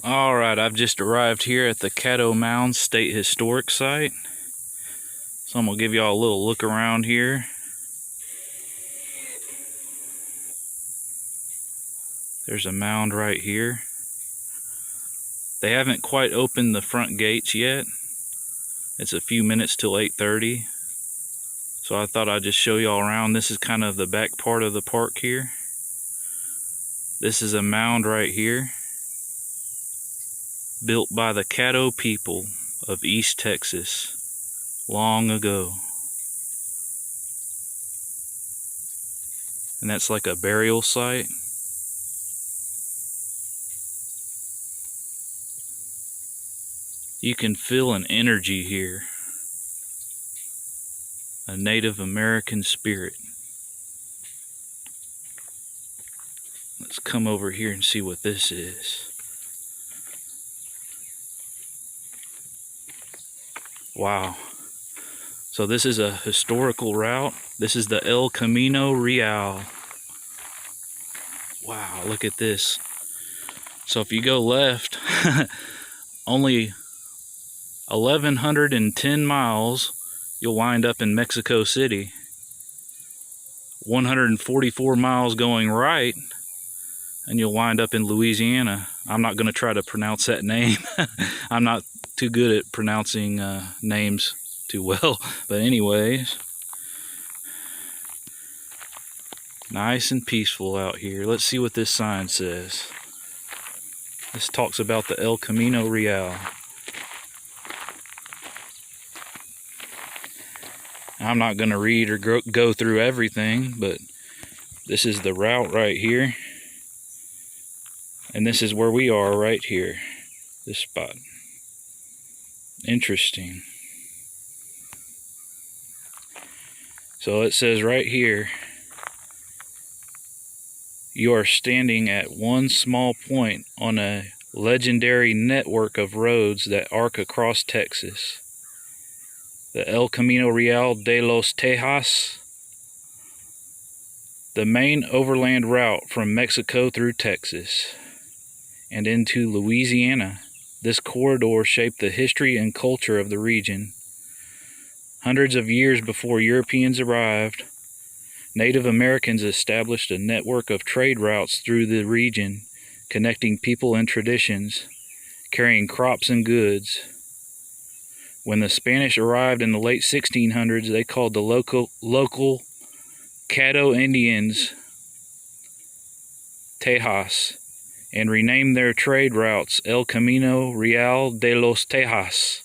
Alright, I've just arrived here at the Caddo Mounds State Historic Site. So I'm going to give y'all a little look around here. There's a mound right here. They haven't quite opened the front gates yet. It's a few minutes till 8:30. So I thought I'd just show y'all around. This is kind of the back part of the park here. This is a mound right here, built by the Caddo people of East Texas long ago. And that's like a burial site. You can feel an energy here, a Native American spirit. Let's come over here and see what this is. Wow. So this is a historical route. This is the El Camino Real. Wow, look at this. So if you go left, only 1,110 miles, you'll wind up in Mexico City. 144 miles going right, and you'll wind up in Louisiana. I'm not going to try to pronounce that name. I'm not too good at pronouncing names too well. But anyways, nice and peaceful out here. Let's see what this sign says. This talks about the El Camino Real. I'm not going to read or go through everything, but this is the route right here. And this is where we are right here, this spot. Interesting. So it says right here, you are standing at one small point on a legendary network of roads that arc across Texas. The El Camino Real de los Tejas, the main overland route from Mexico through Texas and into Louisiana. This corridor shaped the history and culture of the region. Hundreds of years before Europeans arrived, Native Americans established a network of trade routes through the region, connecting people and traditions, carrying crops and goods. When the Spanish arrived in the late 1600s, they called the local Caddo Indians Tejas and renamed their trade routes El Camino Real de los Tejas,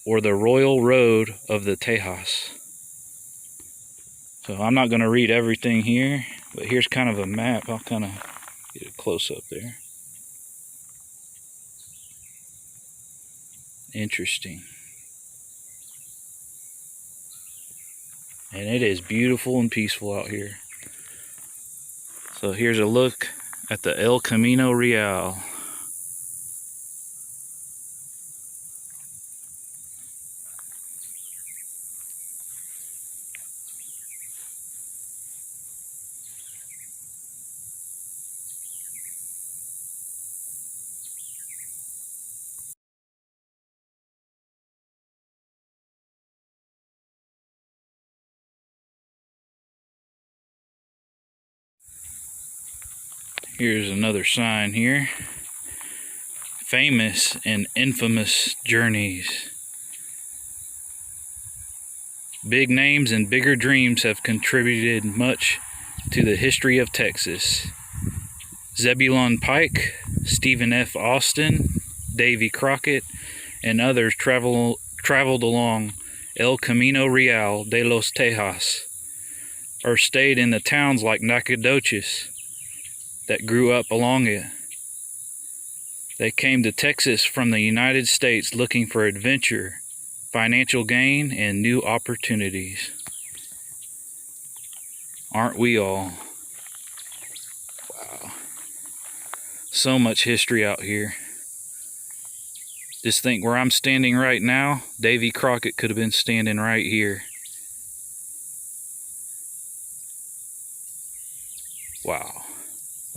or the Royal Road of the Tejas. So I'm not going to read everything here, but here's kind of a map. I'll kind of get a close up there. Interesting. And it is beautiful and peaceful out here. So here's a look at the El Camino Real. Here's another sign here. Famous and infamous journeys. Big names and bigger dreams have contributed much to the history of Texas. Zebulon Pike, Stephen F. Austin, Davy Crockett, and others traveled along El Camino Real de los Tejas, or stayed in the towns like Nacogdoches that grew up along it. They came to Texas from the United States looking for adventure, financial gain, and new opportunities. Aren't we all? Wow. So much history out here. Just think, where I'm standing right now, Davy Crockett could have been standing right here. Wow.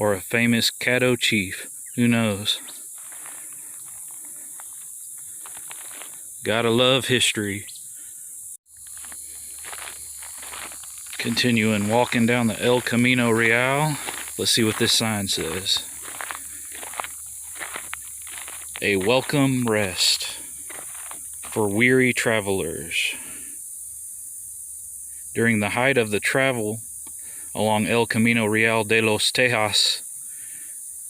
Or a famous Caddo chief. Who knows? Gotta love history. Continuing walking down the El Camino Real. Let's see what this sign says. A welcome rest for weary travelers. During the height of the travel along El Camino Real de los Tejas,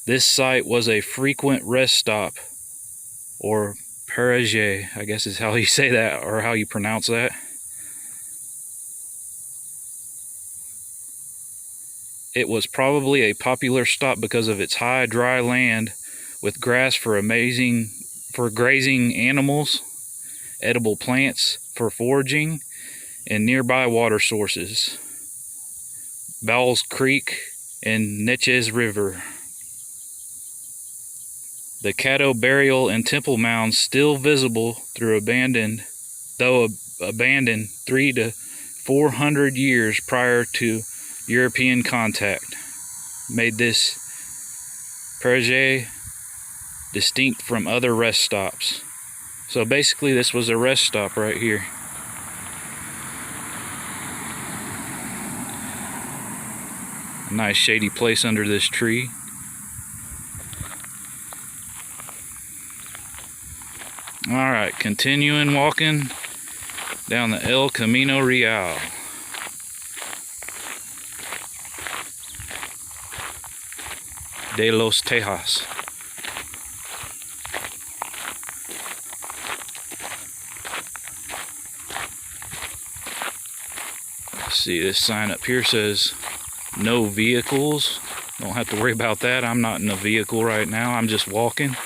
this site was a frequent rest stop, or paraje, I guess is how you say that, or how you pronounce that. It was probably a popular stop because of its high, dry land with grass for grazing animals, edible plants for foraging, and nearby water sources, Bowles Creek and Neches River. The Caddo burial and temple mounds still visible though abandoned 300 to 400 years prior to European contact, made this paraje distinct from other rest stops. So basically this was a rest stop right here. A nice shady place under this tree. Alright, continuing walking down the El Camino Real. De los Tejas. See, this sign up here says no vehicles. Don't have to worry about that. I'm not in a vehicle right now. I'm just walking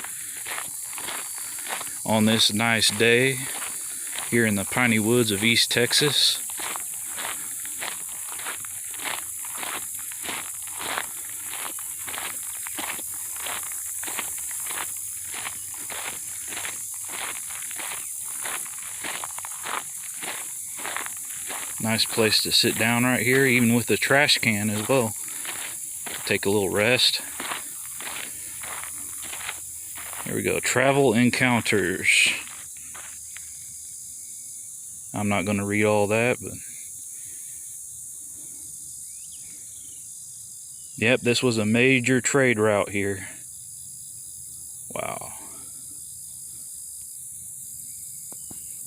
on this nice day here in the Pineywoods of East Texas. Nice place to sit down right here, even with a trash can as well. Take a little rest. Here we go, travel encounters. I'm not going to read all that, but yep, this was a major trade route here. Wow.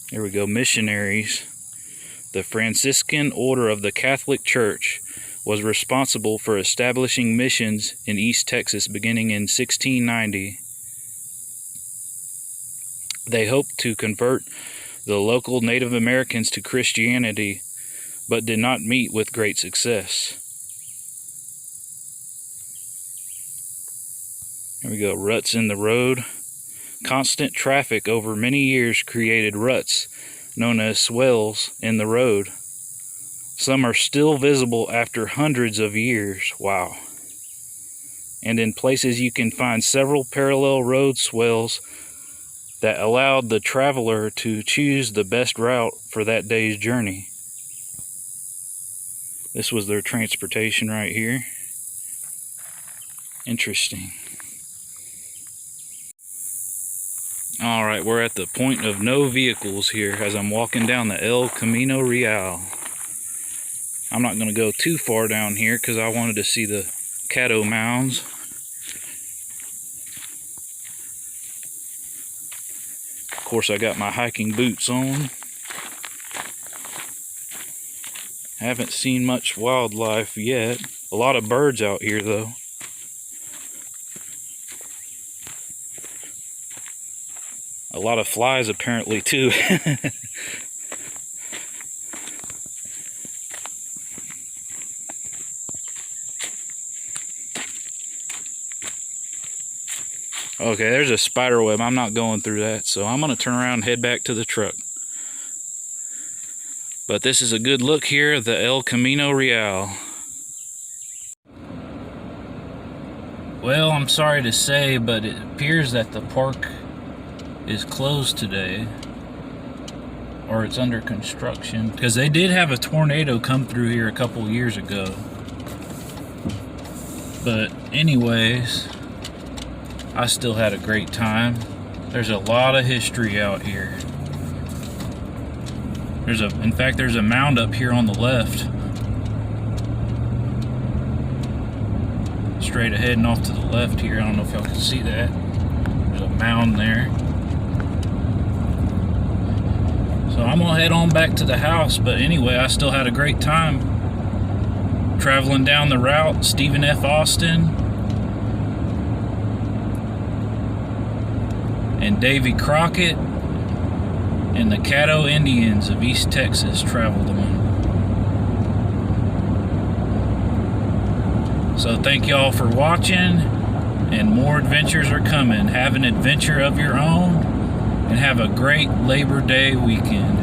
Here we go, missionaries. The Franciscan Order of the Catholic Church was responsible for establishing missions in East Texas beginning in 1690. They hoped to convert the local Native Americans to Christianity, but did not meet with great success. Here we go, ruts in the road. Constant traffic over many years created ruts known as swells in the road. Some are still visible after hundreds of years. Wow. And in places you can find several parallel road swells that allowed the traveler to choose the best route for that day's journey. This was their transportation right here. Interesting. Alright, we're at the point of no vehicles here as I'm walking down the El Camino Real. I'm not going to go too far down here because I wanted to see the Caddo mounds. Of course, I got my hiking boots on. Haven't seen much wildlife yet. A lot of birds out here though. A lot of flies apparently too. Okay, there's a spider web. I'm not going through that, so I'm going to turn around and head back to the truck. But this is a good look here at the El Camino Real. Well, I'm sorry to say, but it appears that the park is closed today, or it's under construction, because they did have a tornado come through here a couple years ago. But anyways, I still had a great time. There's a lot of history out here. In fact, there's a mound up here on the left. Straight ahead and off to the left here. I don't know if y'all can see that. There's a mound there. So I'm gonna head on back to the house, but anyway, I still had a great time traveling down the route. Stephen F. Austin and Davy Crockett and the Caddo Indians of East Texas traveled on. So thank y'all for watching, and more adventures are coming. Have an adventure of your own, and have a great Labor Day weekend.